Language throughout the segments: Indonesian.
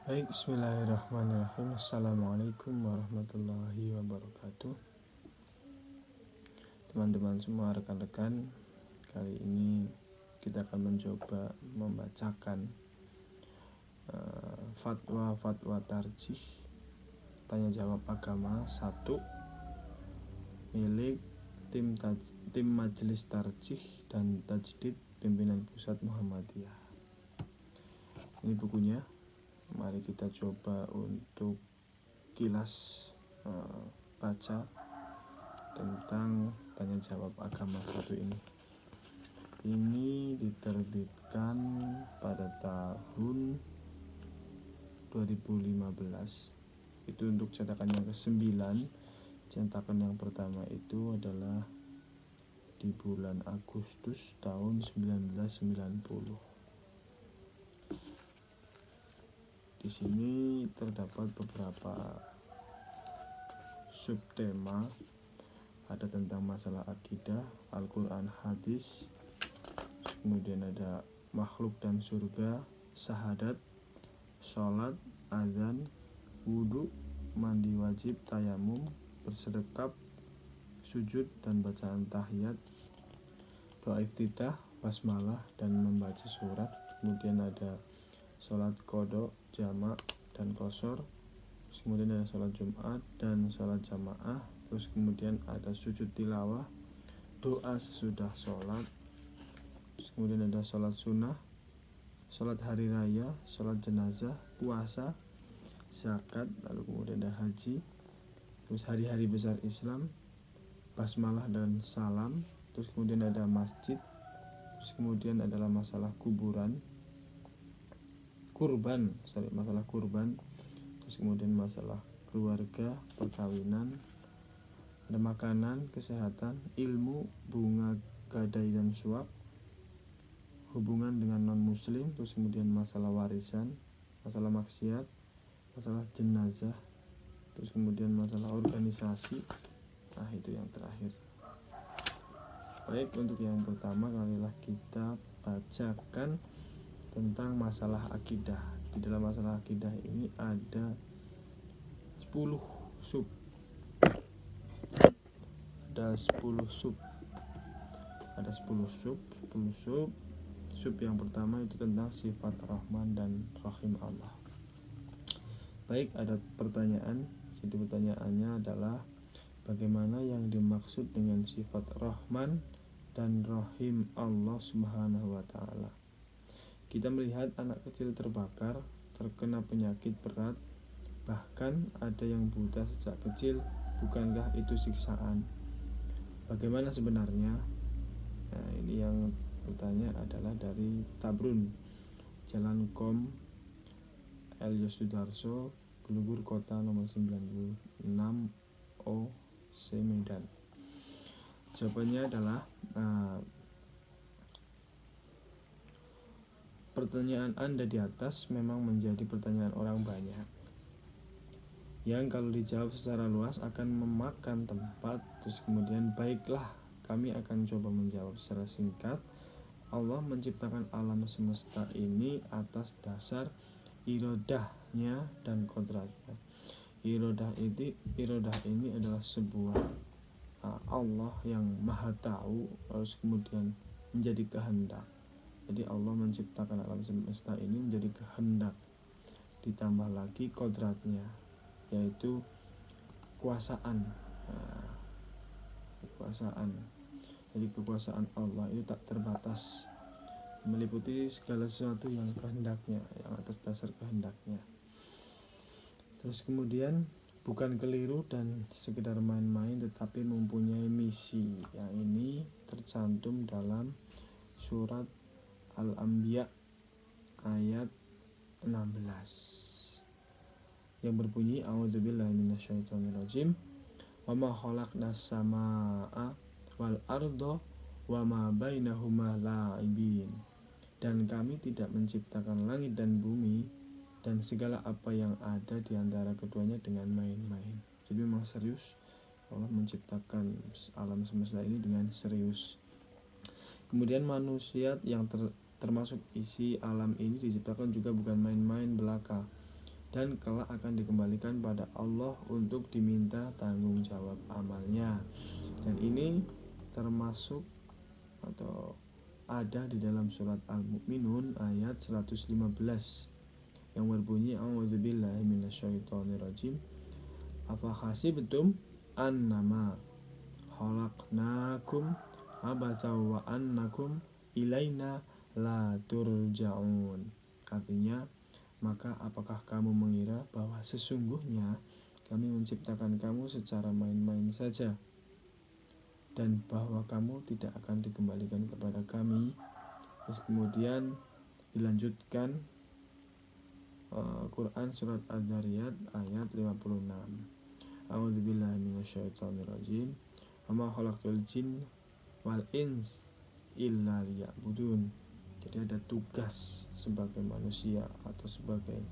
Baik, bismillahirrahmanirrahim. Assalamualaikum warahmatullahi wabarakatuh. Teman-teman semua, rekan-rekan, kali ini kita akan mencoba membacakan fatwa-fatwa tarjih tanya jawab agama 1 milik tim Majelis Tarjih dan Tajdid Pimpinan Pusat Muhammadiyah. Ini bukunya. Mari kita coba untuk kilas baca tentang tanya jawab agama 1 ini. Ini diterbitkan pada tahun 2015. Itu untuk cetakan yang ke-9. Cetakan yang pertama itu adalah di bulan Agustus tahun 1990. Di sini terdapat beberapa subtema. Ada tentang masalah akidah, Al-Quran, hadis, kemudian ada makhluk dan surga, syahadat, sholat, azan, wudhu, mandi wajib, tayamum, bersedekap, sujud dan bacaan tahiyat, doa iftitah, basmalah dan membaca surat. Kemudian ada sholat qodho, jamak dan qashar. Kemudian ada sholat Jumat dan sholat jamaah. Terus kemudian ada sujud tilawah, doa sesudah sholat. Terus kemudian ada sholat sunnah, sholat hari raya, sholat jenazah, puasa, zakat, lalu kemudian ada haji. Terus hari-hari besar Islam, basmalah dan salam. Terus kemudian ada masjid. Terus kemudian adalah masalah masalah kurban. Terus kemudian masalah keluarga, perkawinan, ada makanan, kesehatan, ilmu, bunga, gadai dan suap, hubungan dengan non muslim. Terus kemudian masalah warisan, masalah maksiat, masalah jenazah. Terus kemudian masalah organisasi. Nah, itu yang terakhir. Baik, untuk yang pertama marilah kita bacakan tentang masalah akidah. Di dalam masalah akidah ini ada 10 sub. Sub yang pertama itu tentang sifat Rahman dan Rahim Allah. Baik, ada pertanyaan. Jadi pertanyaannya adalah bagaimana yang dimaksud dengan sifat Rahman dan Rahim Allah Subhanahu wa ta'ala. Kita melihat anak kecil terbakar, terkena penyakit berat, bahkan ada yang buta sejak kecil. Bukankah itu siksaan? Bagaimana sebenarnya? Nah, ini yang bertanya adalah dari Tabrun, Jalan Kom Elios Sudarso, Gelugur Kota nomor 96 OC Medan. Jawabannya adalah pertanyaan Anda di atas memang menjadi pertanyaan orang banyak, yang kalau dijawab secara luas akan memakan tempat. Terus kemudian baiklah, kami akan coba menjawab secara singkat. Allah menciptakan alam semesta ini atas dasar irodahnya dan kodratnya. Irodah ini adalah sebuah Allah yang maha tahu, harus kemudian menjadi kehendak. Jadi Allah menciptakan alam semesta ini menjadi kehendak, ditambah lagi kodratnya, yaitu kekuasaan. Jadi kekuasaan Allah itu tak terbatas, meliputi segala sesuatu yang kehendaknya, yang atas dasar kehendaknya. Terus kemudian bukan keliru dan sekedar main-main, tetapi mempunyai misi. Yang ini tercantum dalam surat Al-Anbiya ayat 16 yang berbunyi a'udzubillahi minasyaitonirrajim wa ma khalaqnas samaa'a wal arda wa ma bainahuma la'ibin. Dan kami tidak menciptakan langit dan bumi dan segala apa yang ada di antara keduanya dengan main-main. Jadi memang serius, Allah menciptakan alam semesta ini dengan serius. Kemudian manusia yang termasuk isi alam ini diciptakan juga bukan main-main belaka. dan kelak akan dikembalikan pada Allah untuk diminta tanggung jawab amalnya. Dan ini termasuk atau ada di dalam surat Al-Mu'minun ayat 115 yang berbunyi a'udzubillahi minasyaitonirrajim afa hasibtum annama khalaqnakum abatsa wa annakum ilaina la turja'un. Artinya, maka apakah kamu mengira bahwa sesungguhnya kami menciptakan kamu secara main-main saja dan bahwa kamu tidak akan dikembalikan kepada kami? Terus kemudian dilanjutkan Quran surat Az-Zariyat ayat 56. A'udzubillahi minasyaitonirrajim. Wa ma khalaqtul jin wal ins illa liya'budun. Jadi ada tugas sebagai manusia atau sebagai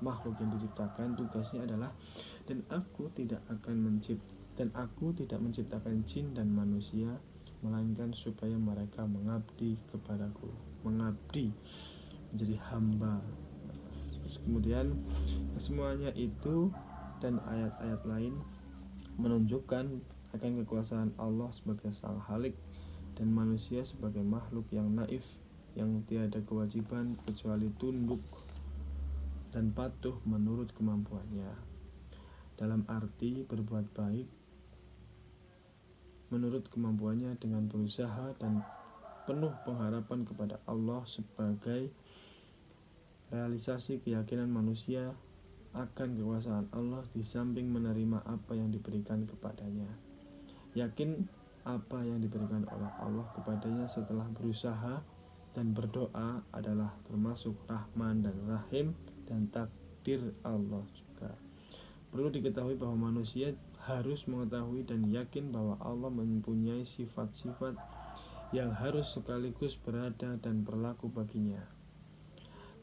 makhluk yang diciptakan, tugasnya adalah dan aku tidak menciptakan jin dan manusia melainkan supaya mereka mengabdi kepadaku, mengabdi menjadi hamba. Terus kemudian kesemuanya itu dan ayat-ayat lain menunjukkan akan kekuasaan Allah sebagai sang Khalik dan manusia sebagai makhluk yang naif yang tiada kewajiban kecuali tunduk dan patuh menurut kemampuannya, dalam arti berbuat baik menurut kemampuannya dengan berusaha dan penuh pengharapan kepada Allah sebagai realisasi keyakinan manusia akan kekuasaan Allah di samping menerima apa yang diberikan kepadanya. Yakin apa yang diberikan oleh Allah kepadanya setelah berusaha dan berdoa adalah termasuk Rahman dan Rahim dan takdir Allah juga. Perlu diketahui bahwa manusia harus mengetahui dan yakin bahwa Allah mempunyai sifat-sifat yang harus sekaligus berada dan berlaku baginya.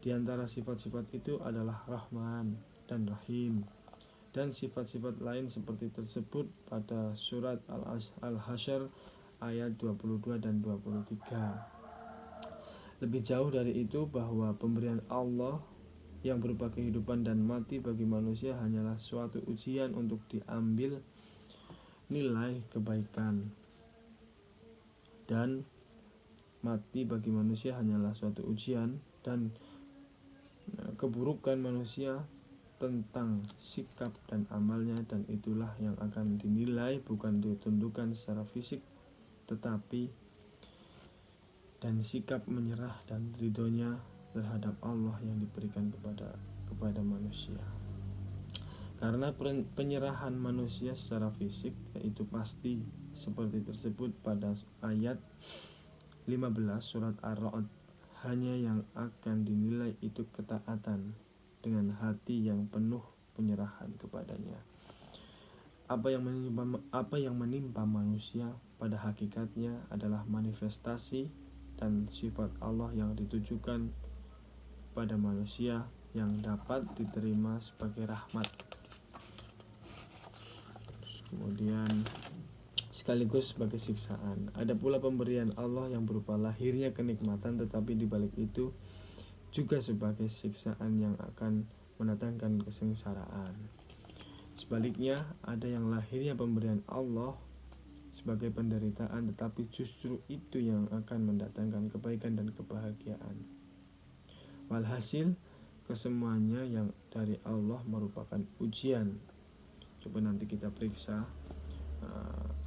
Di antara sifat-sifat itu adalah Rahman dan Rahim, dan sifat-sifat lain seperti tersebut pada surat Al-Hasyr ayat 22 dan 23. Lebih jauh dari itu, bahwa pemberian Allah yang berupa kehidupan dan mati bagi manusia hanyalah suatu ujian untuk diambil nilai kebaikan, dan mati bagi manusia hanyalah suatu ujian dan keburukan manusia tentang sikap dan amalnya, dan itulah yang akan dinilai bukan ditentukan secara fisik tetapi dan sikap menyerah dan ridhonya terhadap Allah yang diberikan kepada manusia. Karena penyerahan manusia secara fisik yaitu pasti seperti tersebut pada ayat 15 surat Ar-Ra'd, hanya yang akan dinilai itu ketaatan dengan hati yang penuh penyerahan kepadanya. Apa yang menimpa manusia pada hakikatnya adalah manifestasi dan sifat Allah yang ditujukan pada manusia yang dapat diterima sebagai rahmat. Kemudian sekaligus sebagai siksaan. Ada pula pemberian Allah yang berupa lahirnya kenikmatan, tetapi di balik itu juga sebagai siksaan yang akan mendatangkan kesengsaraan. Sebaliknya, ada yang lahirnya pemberian Allah sebagai penderitaan, tetapi justru itu yang akan mendatangkan kebaikan dan kebahagiaan. Walhasil, kesemuanya yang dari Allah merupakan ujian. Coba nanti kita periksa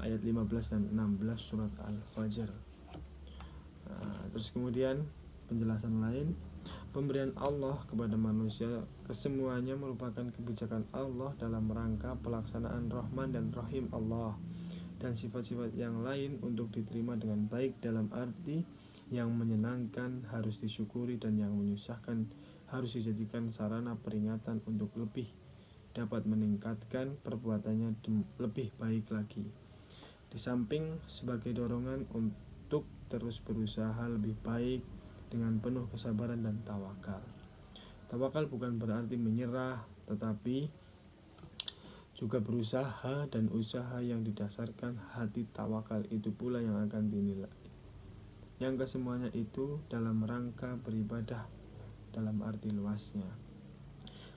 ayat 15 dan 16 surat Al-Fajr. Terus kemudian penjelasan lain, pemberian Allah kepada manusia kesemuanya merupakan kebijakan Allah dalam rangka pelaksanaan Rahman dan Rahim Allah, dan sifat-sifat yang lain untuk diterima dengan baik dalam arti yang menyenangkan harus disyukuri dan yang menyusahkan harus dijadikan sarana peringatan untuk lebih dapat meningkatkan perbuatannya lebih baik lagi. Di samping sebagai dorongan untuk terus berusaha lebih baik dengan penuh kesabaran dan tawakal. Tawakal bukan berarti menyerah, tetapi juga berusaha, dan usaha yang didasarkan hati tawakal itu pula yang akan dinilai. Yang kesemuanya itu dalam rangka beribadah dalam arti luasnya.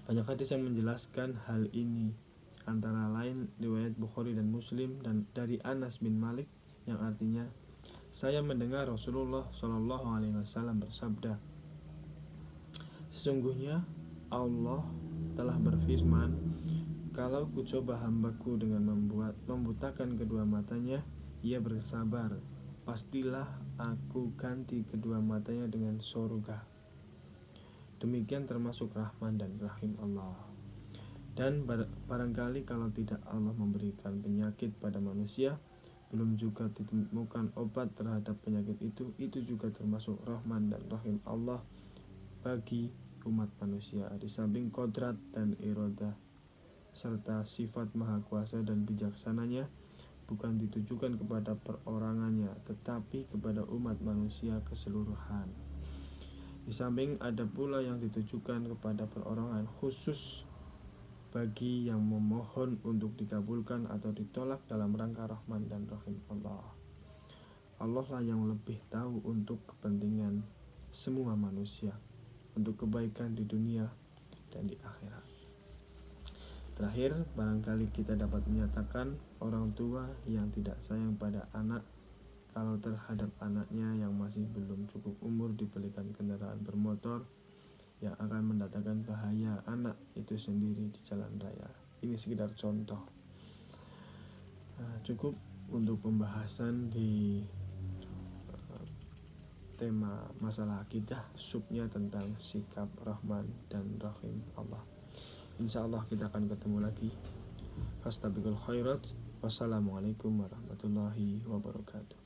Banyak hadis yang menjelaskan hal ini, antara lain riwayat Bukhari dan Muslim dan dari Anas bin Malik yang artinya, saya mendengar Rasulullah Shallallahu Alaihi Wasallam bersabda, sesungguhnya Allah telah berfirman, kalau kucoba hambaku dengan membutakan kedua matanya, ia bersabar, pastilah aku ganti kedua matanya dengan surga. Demikian termasuk Rahman dan Rahim Allah. Dan barangkali kalau tidak Allah memberikan penyakit pada manusia, belum juga ditemukan obat terhadap penyakit itu juga termasuk Rahman dan Rahim Allah bagi umat manusia. Di samping kodrat dan irodah serta sifat maha kuasa dan bijaksananya, bukan ditujukan kepada perorangannya, tetapi kepada umat manusia keseluruhan. Di samping ada pula yang ditujukan kepada perorangan khusus bagi yang memohon untuk dikabulkan atau ditolak dalam rangka Rahman dan Rahim Allah. Allah lah yang lebih tahu untuk kepentingan semua manusia, untuk kebaikan di dunia dan di akhirat. Terakhir, barangkali kita dapat menyatakan orang tua yang tidak sayang pada anak kalau terhadap anaknya yang masih belum cukup umur dibelikan kendaraan bermotor yang akan mendatangkan bahaya anak itu sendiri di jalan raya. Ini sekedar contoh. Cukup untuk pembahasan di tema masalah akidah, subnya tentang sikap Rahman dan Rahim Allah. Insya Allah kita akan ketemu lagi. Fastabiqul khairat. Wassalamualaikum warahmatullahi wabarakatuh.